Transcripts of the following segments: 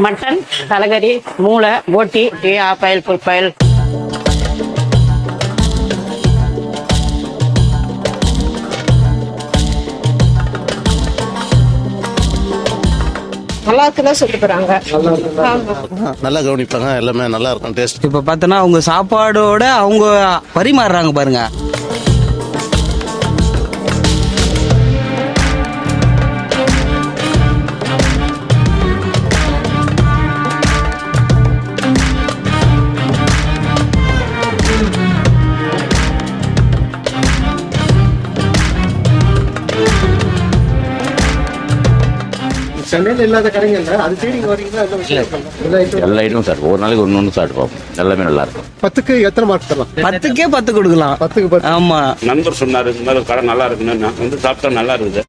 Mutton, தலைகறி, மூளை, போட்டி, of oil, full oil. நல்லா இருக்குன்னு சொல்லிட்டு போறாங்க. நல்லா கவனிப்பாங்க, எல்லாமே நல்லா இருக்கும் டேஸ்ட். இப்போ பார்த்தோன்னா அவங்க சாப்பாடோட அவங்க பரிமாறுறாங்க பாருங்க. சென்னையில் இல்லாத கடைங்கள்ல அது தேடி வரீங்களா? எல்லா ஐட்டமும் சார் ஒரு நாளைக்கு ஒன்று சாப்பிட்டு பார்ப்போம். எல்லாமே நல்லா இருக்கும். 10க்கு எத்தனை மார்க் தரலாம்? 10க்கே 10 கொடுக்கலாம். 10க்கு 10. ஆமா, நண்பர் சொன்னாரு இந்த மாதிரி கடை நல்லா இருக்குன்னு, நான் வந்து சாப்பிட்டா நல்லா இருக்குது.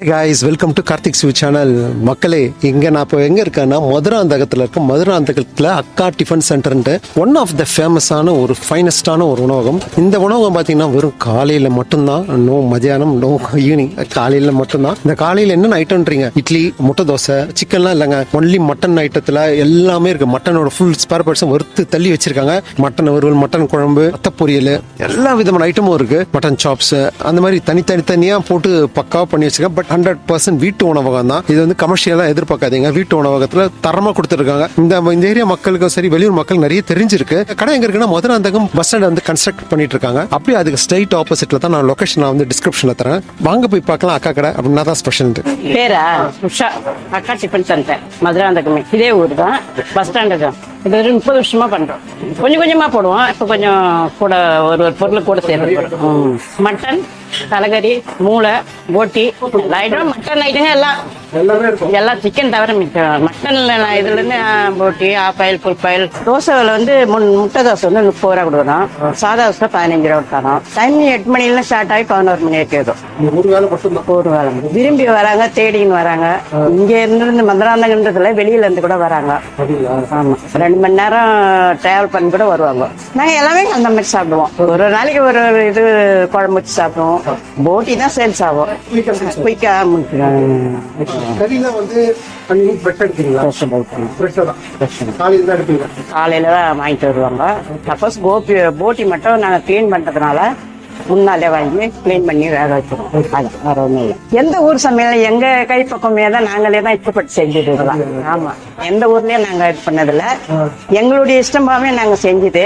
guys, welcome to Karthik Shiv channel. மக்களே, இங்கே நான் இப்போ எங்கே இருக்கேன்னா மதுராந்தகத்தில் இருக்கேன். மதுராந்தகத்தில் அக்கா டிஃபன் சென்டர்ன்ட்டு ஒன் ஆஃப் த ஃபேமஸான ஒரு ஃபைனஸ்டான ஒரு உணவகம். இந்த உணவகம் பார்த்தீங்கன்னா வெறும் காலையில் மட்டும்தான், நோ மதியானம், நோ ஈவினிங், காலையில் மட்டும்தான். இந்த காலையில் என்னென்ன ஐட்டம்ன்றீங்க? இட்லி, முட்டை தோசை, சிக்கன்லாம் இல்லைங்க, ஒன்லி மட்டன் ஐட்டத்தில் எல்லாமே இருக்குது. மட்டனோட ஃபுல் ஸ்பேர் பார்ட்ஸும் வறுத்து தள்ளி வச்சிருக்காங்க. மட்டன் வறுவல், மட்டன் குழம்பு, அத்தை பொரியல், எல்லா விதமான ஐட்டமும் இருக்குது. மட்டன் சாப்ஸ், அந்த மாதிரி தனித்தனியாக போட்டு பக்காவாக பண்ணி வச்சிருக்காங்க. பட் 100% வீட்டு உணவகம் தான் இது. வந்து கமர்ஷியலாக எதிர்பார்க்காதீங்க. வீட்டு உணவகத்தில் தரமாக கொடுத்துருக்காங்க. இந்த ஏரியா மக்களுக்கும் சரி, வெளியூர் மக்கள் நிறைய தெரிஞ்சிருக்கு. கடை எங்க இருக்குன்னா மதுராந்தகம் பஸ் ஸ்டாண்ட் வந்து கன்ஸ்ட்ரக்ட் பண்ணிட்டு இருக்காங்க. அப்படியே அதுக்கு ஸ்ட்ரைட் ஆப்போசிட்ல தான். நான் லொகேஷன் நான் வந்து டிஸ்கிரிப்ஷன்ல தரேன், வாங்க போய் பார்க்கலாம். அக்கா கடை அப்படின்னா தான் ஸ்பெஷல். பேரா உஷா, அக்கா டிஃபன் சென்டர், மதுராந்தகமே. இதே ஊர் தான், பஸ் ஸ்டாண்டு தான். இது ஒரு 30 வருஷமா பண்றோம். கொஞ்சம் கொஞ்சமா போடுவோம். இப்போ கொஞ்சம் கூட ஒரு பொருள் கூட சேர்த்து போடுறோம். மட்டன், தலைகறி, மூளை, போட்டி, ஐட்டம் மட்டன் ஐட்டங்க எல்லாம் சிக்கன் தவிர மிச்சம் மட்டன் இதுல இருந்து போட்டி, ஆஃப் ஆயில், ஃபுல் ஆயில். தோசைல வந்து முட்டை தோசை வந்து 30 ரூபா கொடுக்குறோம். சாதா தோசை 15 ரூபா தரோம். டைம் 8 மணில ஸ்டார்ட் ஆகி 11 மணி வரைக்கும். ஒரு வேலை விரும்பி வராங்க, தேடின்னு வராங்க. இங்க இருந்து மதுராந்தகன்றதுல வெளியில இருந்து கூட வராங்க. ஆமா, 2 மணி நேரம் டிராவல் பண்ணி கூட வருவாங்க. நாங்க எல்லாமே அந்த மாதிரி சாப்பிடுவோம். ஒரு நாளைக்கு ஒரு இது குழம்பு வச்சு சாப்பிடுவோம். போட்டி தான் சேல்ஸ் ஆகும். குயிக்கா காலையில தான் வாங்கிட்டு வருவாங்க. சப்போஸ் போட்டி மட்டும் நாங்க கிளீன் பண்றதுனால முன்னாலே வாங்கி கிளீன் பண்ணி வேக வச்சிருவோம். அது வேற ஒண்ணும் இல்லை. எந்த ஊர் சமையல் எங்க கைப்பக்கமே தான் நாங்களே தான் இஷ்டப்பட்டு செஞ்சுட்டு இருக்கலாம். ஆமா, எந்த ஊர்லயும் நாங்க இது பண்ணதில்ல. எங்களுடைய இஷ்டமாவே நாங்க செஞ்சுது.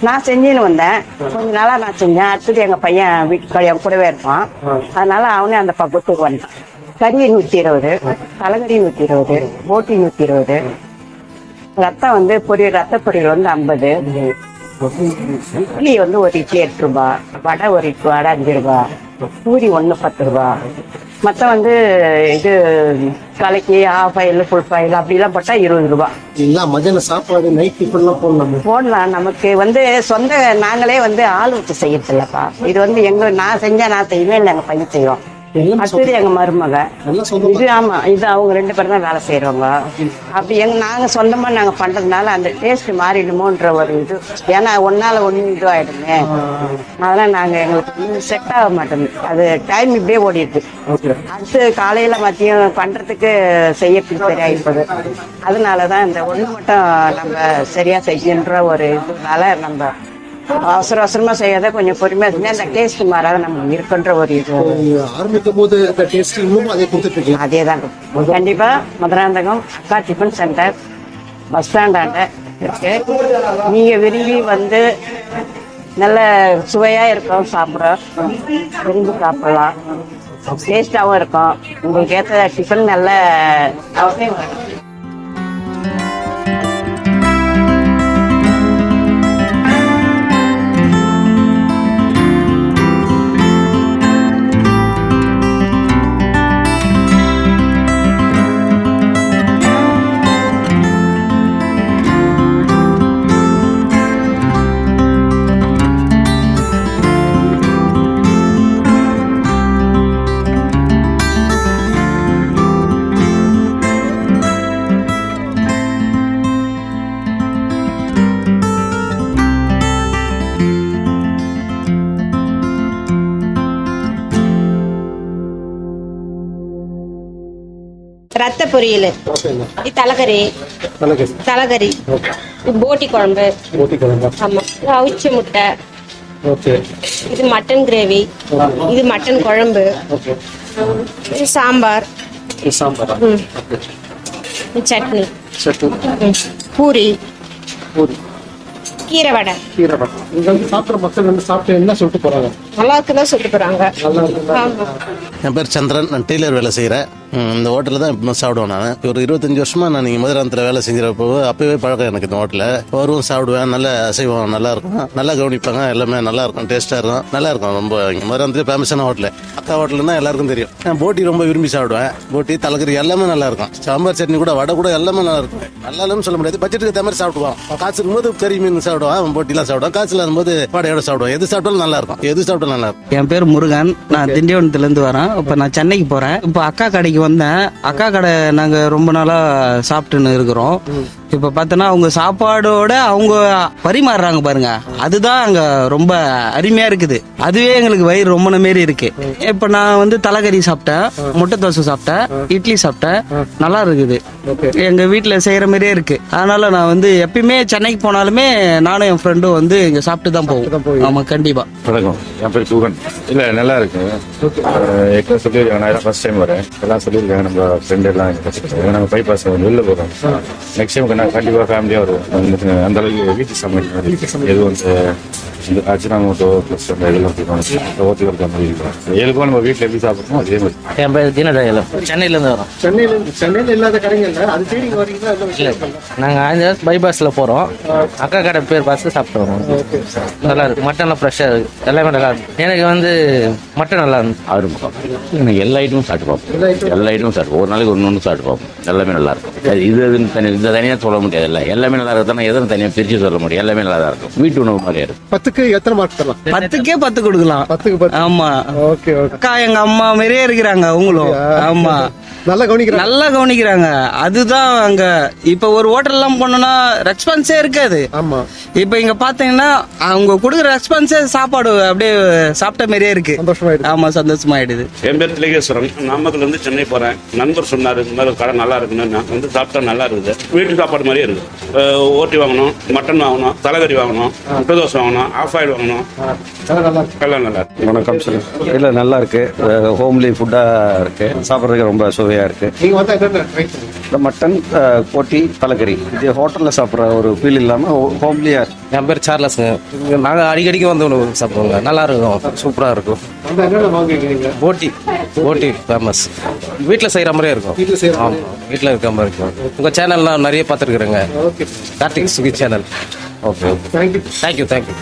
நான் செஞ்சுன்னு வந்தேன். கொஞ்ச நாளா நான் செஞ்சேன். அடுத்தது எங்க பையன் வீட்டுக்கு என் கூடவே இருப்பான். அதனால அவனே அந்த பக்கத்துக்கு வந்தான். கறி 120, தலைகறி 120, போட்டி 120, ரத்தம் வந்து ரத்த பொரியல் வந்து 50, இட்லி வந்து ஒரு இட்லி 8 ரூபா, வடை ஒரு வடை 5 ரூபா, பூரி 1 10 ரூபா. மற்ற வந்து இது கலக்கி ஆஃப் ஆயில், ஃபுல் ஆயில் அப்படிலாம் போட்டா 20 ரூபா. மதியான சாப்பாடு, நைட் டிஃபன் போடலாம். நமக்கு வந்து சொந்த நாங்களே வந்து ஆள் வச்சு செய்யறது இல்லப்பா. இது வந்து நான் செஞ்சா நான் செய்வேன், இல்லை எங்க பையன் செய்வோம். அடுத்தது எங்க மருமக இது. ஆமா, இது அவங்க 2 பேரும் தான் வேலை செய்யறவங்க. அப்படி நாங்க சொந்தமா நாங்க பண்றதுனால அந்த டேஸ்ட் மாறிடுமோன்ற ஒரு இது. ஏன்னா ஒன்னால ஒண்ணு இது ஆயிடுமே, அதெல்லாம் நாங்க எங்களுக்கு செட் ஆக மாட்டேங்குது. அது டைம் இப்படியே ஓடிடுது. அடுத்து காலையில மதியம் பண்றதுக்கு செய்யறதுக்கு சரியாயிப்போது. அதனாலதான் இந்த ஒண்ணு மட்டும் நம்ம சரியா செய்யன்ற ஒரு இதுனால நம்ம அவசரமா செய்யாத கொஞ்சம் பொறுமையா செஞ்சா அந்த டேஸ்ட் மாறாத நம்ம இருக்குன்ற ஒரு இது. ஆரம்பிக்கும் போது அந்த டேஸ்ட் இன்னும் அதே கொடுத்துட்டு அதேதான். கண்டிப்பா மதுராந்தகம் அக்கா டிஃபன் சென்டர் பஸ் ஸ்டாண்டாண்ட இருக்கு. நீங்க விரும்பி வந்து நல்ல சுவையா இருக்கும், விரும்பி சாப்பிடலாம். டேஸ்டாவும் இருக்கும். உங்களுக்கு ஏற்ற டிஃபன் நல்ல அவசியம் வரும். ரத்த பொரியல், ஓகேங்க. இது தலைக்கறி, தலைக்கறி. தலைக்கறி, ஓகே. இது போட்டி குழம்பு, ஊட்டி குழம்பா. ஆமா, இது அவிச்ச முட்டை, ஓகே. இது மட்டன் கிரேவி, இது மட்டன் குழம்பு, ஓகே. இது சாம்பார், இது சாம்பாரா? ம். ஓகே. இது சட்னி, சட்னி. பூரி, பூரி. கீரை வடை. கீரை வடை. இங்க வந்து சாப்பிட்ற மக்கள் வந்து சாப்பிட்டு என்ன சொல்லிட்டு போறாங்க? நல்லா இருக்குதான் சொல்லிட்டு போறாங்க. நல்லா இருக்குங்களா? ஆமா. என் பேர் சந்திரன், நான் டெய்லர் வேலை செய்கிறேன். இந்த ஹோட்டலில் தான் இப்போ சாப்பிடுவேன். நான் ஒரு 25 வருஷமா நான் நீங்கள் மதுராந்தத்தில் வேலை செஞ்சிருப்போ அப்பவே பழக்கம் எனக்கு இந்த ஹோட்டலில். வருவோம், சாப்பிடுவேன், நல்ல அசைவம் நல்லா இருக்கும், நல்லா கவனிப்பாங்க, எல்லாமே நல்லா இருக்கும், டேஸ்ட்டாக இருக்கும், நல்லா இருக்கும். ரொம்ப இங்கே மதுராந்தத்தில் ஃபேமஸான ஹோட்டல் அக்கா ஹோட்டல்னா எல்லாருக்கும் தெரியும். நான் போட்டி ரொம்ப விரும்பி சாப்பிடுவேன். போட்டி, தலைக்கறி எல்லாமே நல்லா இருக்கும். சாம்பார் சட்னி கூட, வடை கூட எல்லாமே நல்லா இருக்கும். நல்லா இல்லைன்னு சொல்ல முடியாது, பட்ஜெட்டுக்கு ஏற்ற மாதிரி சாப்பிடுவோம். காசு இருக்கும்போது கறி மீன் சாப்பிடுவோம், போட்டிலாம் சாப்பிடுவோம். காசு இல்லாத வடையோட சாப்பிடுவோம். எது சாப்பிட்டாலும் நல்லா இருக்கும், எது சாப்பிட்டாலும் நல்லா இருக்கும். என் பேர் முருகன். நான் திண்டிவனத்துல இருந்து வரேன். இப்ப நான் சென்னைக்கு போறேன். இப்ப அக்கா கடைக்கு வந்தேன். அக்கா கடை நாங்க ரொம்ப நாளா சாப்பிட்டுன்னு இருக்கிறோம். இப்ப பார்த்தோன்னா அவங்க சாப்பாடோட அவங்க பரிமாறுறாங்க பாருங்க, அதுதான் அங்க ரொம்ப அருமையா இருக்குது. அதுவே எங்களுக்கு வயிறு ரொம்ப மாரி இருக்கு. இப்ப நான் வந்து தலைக்கறி சாப்பிட்டேன், முட்டை தோசை சாப்பிட்டேன், இட்லி சாப்பிட்டேன், நல்லா இருக்குது. எங்க வீட்டுல செய்யற மாதிரியே இருக்கு. அதனால நான் வந்து எப்பயுமே சென்னைக்கு போனாலுமே நானும் என் ஃப்ரெண்டும் வந்து இங்க சாப்பிட்டு தான் போவோம். ஆமா, கண்டிப்பா. வணக்கம், என் பேர் சுகன். இல்லை, நல்லா இருக்கு. எல்லாம் சொல்லியிருக்காங்க, நான் ஃபர்ஸ்ட் டைம் வரேன். எல்லாம் சொல்லியிருக்காங்க, நம்ம ஃப்ரெண்ட் எல்லாம் நாங்கள் பைபாஸ் வெளில போகிறோம். நெக்ஸ்ட் டைம் நாங்கள் கண்டிப்பாக ஃபேமிலியாக வருவோம். அந்த அளவுக்கு வீட்டு சமையல் எதுவும் வந்து அஜினாமோட்டோ ப்ளஸ் அந்த இதெல்லாம் ஹோட்டலில் இருக்க மாதிரி இருக்கும். ஏழுக்கும் நம்ம வீட்டில் எப்படி சாப்பிட்றோமோ அதே மாதிரி. என் பேர் தினதயாளம், சென்னையிலேருந்து வரோம். சென்னையில இல்லாத கடைங்கள்ல அது தேடி வரீங்களா? இல்லை, நாங்கள் 5 பைபாஸில் போகிறோம். அக்கா கடை பேர் பார்த்து சாப்பிட்டு வரோம். நல்லா இருக்கு, மட்டன்லாம் ஃப்ரெஷ்ஷாக இருக்கு, எல்லாமே நல்லா இருக்கு. எனக்கு வந்து மட்டன் நல்லா இருக்கு. எனக்கு எல்லா ஐட்டமும் சாப்பிட்டு பார்ப்போம். எல்லா ஐட்டமும் சாப்பிட்டு ஒரு நாளைக்கு ஒன்று சாப்பிட்டு பார்ப்போம். எல்லாமே நல்லா இருக்கும். இது தனியாக சொல்ல முடியாது. எல்லாமே நல்லா இருக்குதுன்னா எதுவும் தனியாக பிரித்து சொல்ல முடியும். எல்லாமே நல்லா தான் இருக்கும். வீட்டு உணவு மாதிரியா இருக்கும். 10க்கு எத்தனை மார்க் தரலாம்? 10க்கே 10 கொடுக்கலாம். 10க்கு 10. ஆமா. Okay, okay. அக்கா எங்க அம்மா மாதிரியே இருக்கிறாங்க அவங்களும். ஆமா, நல்லா கவனிக்கிறாங்க. நல்லா கவனிக்கிறாங்க. அதுதான் அங்க இப்ப ஒரு ஹோட்டல்லாம் போனோம்னா ரெஸ்பான்ஸே இருக்காது. ஆமா. இப்ப இங்க பாத்தீங்கன்னா அவங்க கொடுக்குற ரெஸ்பான்ஸே சாப்பாடு அப்படியே சாப்பிட்ட மாதிரியே இருக்கு. சந்தோஷமாயிடுது. ஆமா, சந்தோஷமாயிடுது. என் பேர் திலகேஸ்வரன், நாமக்கல்ல இருந்து சென்னை போறேன். நண்பர் சொன்னாரு இந்த மாதிரி கடை நல்லா இருக்குன்னு. நான் வந்து சாப்பிட்டா நல்லா இருக்குது, வீட்டு சாப்பாடு மாதிரியே இருக்குது. ஓட்டி வாங்கணும், மட்டன் வாங்கணும், தலைக்கறி வாங்கணும், முட்டை தோசை வாங்கணும், ஆஃப் ஆயில் வாங்கணும், எல்லாம் நல்லா இருக்கு. வணக்கம் சொல்லுங்கள். இல்லை, நல்லா இருக்கு. ஹோம்லி ஃபுட்டாக இருக்கு, சாப்பிட்றதுக்கு ரொம்ப சுவையாக இருக்கு. நீங்க வந்து என்னென்ன ட்ரை பண்ணுங்க? இந்த மட்டன், போட்டி, தலைக்கறி இது ஹோட்டலில் சாப்பிட்ற ஒரு ஃபீல் இல்லாமல் ஹோம்லியாக இருக்கு. என் பேர் சார்லஸுங்க. நாங்கள் அடிக்கடிக்கு வந்து உணவு சாப்பிடுவோங்க, நல்லா இருக்கும், சூப்பராக இருக்கும். வந்து என்னென்ன வாங்குவீங்க நீங்க? போட்டி ஃபேமஸ், வீட்டில் செய்கிற மாதிரியே இருக்கும். வீட்டுல செய்யறோம். ஆமாம், வீட்டில் இருக்கிற மாதிரி இருக்கும். உங்கள் சேனல்லாம் நிறைய பார்த்துருக்குறேங்க, okay. Karthik Suki channel. Okay, thank you. Thank you.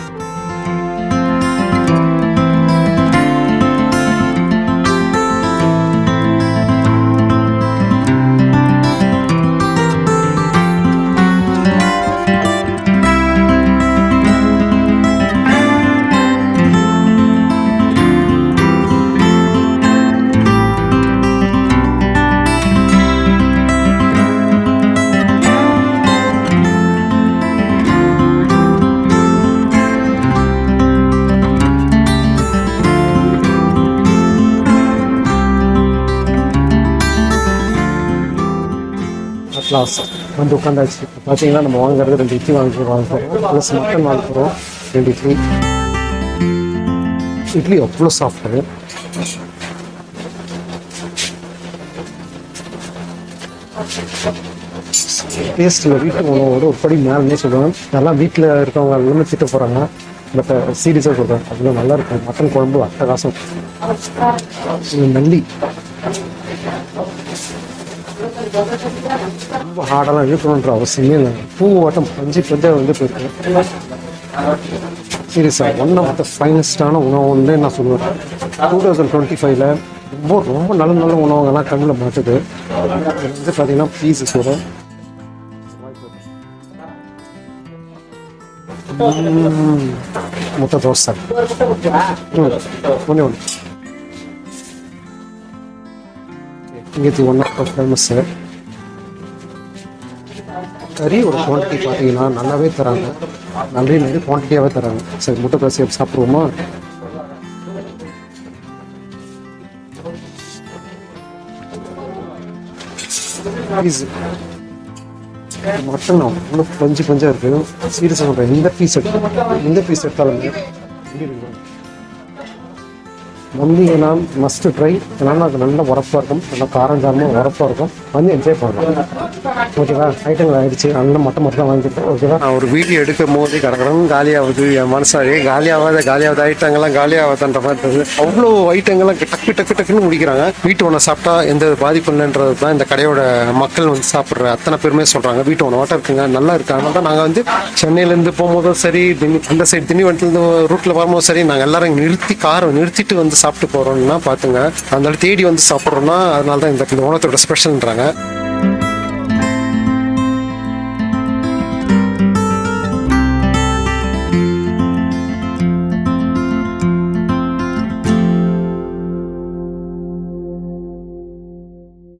Last வந்து உட்காந்தாச்சு. பார்த்தீங்கன்னா நம்ம வாங்குறது 2 இட்லி வாங்குறோம், ப்ளஸ் மட்டன் வாங்குறோம் 2 இட்லி. இட்லி அவ்வளோ சாஃப்ட்டு. டேஸ்ட்டில் வீட்டு உணவோட ஒரு படி மேலே சொல்லுவேன். நல்லா வீட்டில் இருக்கவங்க எல்லாமே திட்ட போகிறாங்க, பட் சீரியஸாக சொல்கிறேன், அவ்வளோ நல்லா இருக்கும். மட்டன் குழம்பு அட்டகாசம். நல்லி ரொம்ப ஹார்டெல்லாம் இழுக்கணுன்ற அவசியமே இல்லை. பூவாட்டம் பஞ்சு வந்து போயிருக்கேன். சீரியஸாக ஒன் ஆஃப் த ஃபைனஸ்டான உணவுன்னு நான் சொல்லுவேன். 2025 ரொம்ப ரொம்ப நல்ல உணவுங்கள்லாம் கண்ணில் மாட்டுது. வந்து பார்த்தீங்கன்னா பீஸு கூட முட்டை தோசை ஒன்று இங்கே ஒன் ஆஃப் த ஃபேமஸ்ஸு. கறி ஒரு குவான்டிட்டி பார்த்தீங்கன்னா நல்லாவே தராங்க, நிறைய குவான்டிட்டியாகவே தராங்க. சரி, முட்டை தோசை சாப்பிடுவோமா? பீஸ் மட்டன் அவ்வளோ பஞ்சா இருக்கு. சீரியஸாக சொல்கிறேன், எந்த பீஸ் எடுத்தாலுமே எப்படி இருக்கு வந்தீங்கன்னா மஸ்ட் ட்ரை. ஏன்னா அது நல்ல உரப்பாக இருக்கும், நல்லா காரஞ்சாரமாக உரப்பாக இருக்கும். வந்து என்ஜாய் பண்ணலாம். ஓகேவா, ஐட்டங்கள் ஆயிடுச்சு. நல்ல மட்டன் மட்டும் தான் வாங்கிட்டேன். ஓகேவா, நான் ஒரு வீடியோ எடுக்கும் போது கடற்கடன் காலியாகுது. என் மனசாவே காலியாகாத ஐட்டங்கள்லாம் காலியாகாதுன்ற மாதிரி இருக்குது. அவ்வளோ ஐட்டங்கள்லாம் டக்குன்னு முடிக்கிறாங்க. வீட்டு உணவு சாப்பிட்டா எந்த பாதிப்பு இல்லைன்றது தான் இந்த கடையோட மக்கள் வந்து சாப்பிட்ற அத்தனை பேருமே சொல்கிறாங்க. வீட்டு உணவாட்டம் இருக்குங்க, நல்லா இருக்கு. அதனால தான் நாங்கள் வந்து சென்னையிலேருந்து போகும்போதும் சரி, அந்த சைடு திண்டிவனத்துலேருந்து ரூட்டில் வரும்போது சரி, நாங்கள் எல்லாரும் நிறுத்திட்டு வந்து சாப்பிட்டு போகிறோம்னா பார்த்துங்க. அதனால தேடி வந்து சாப்பிட்றோம்னா அதனால தான் இந்த உணவத்தோட ஸ்பெஷல்ன்றாங்க.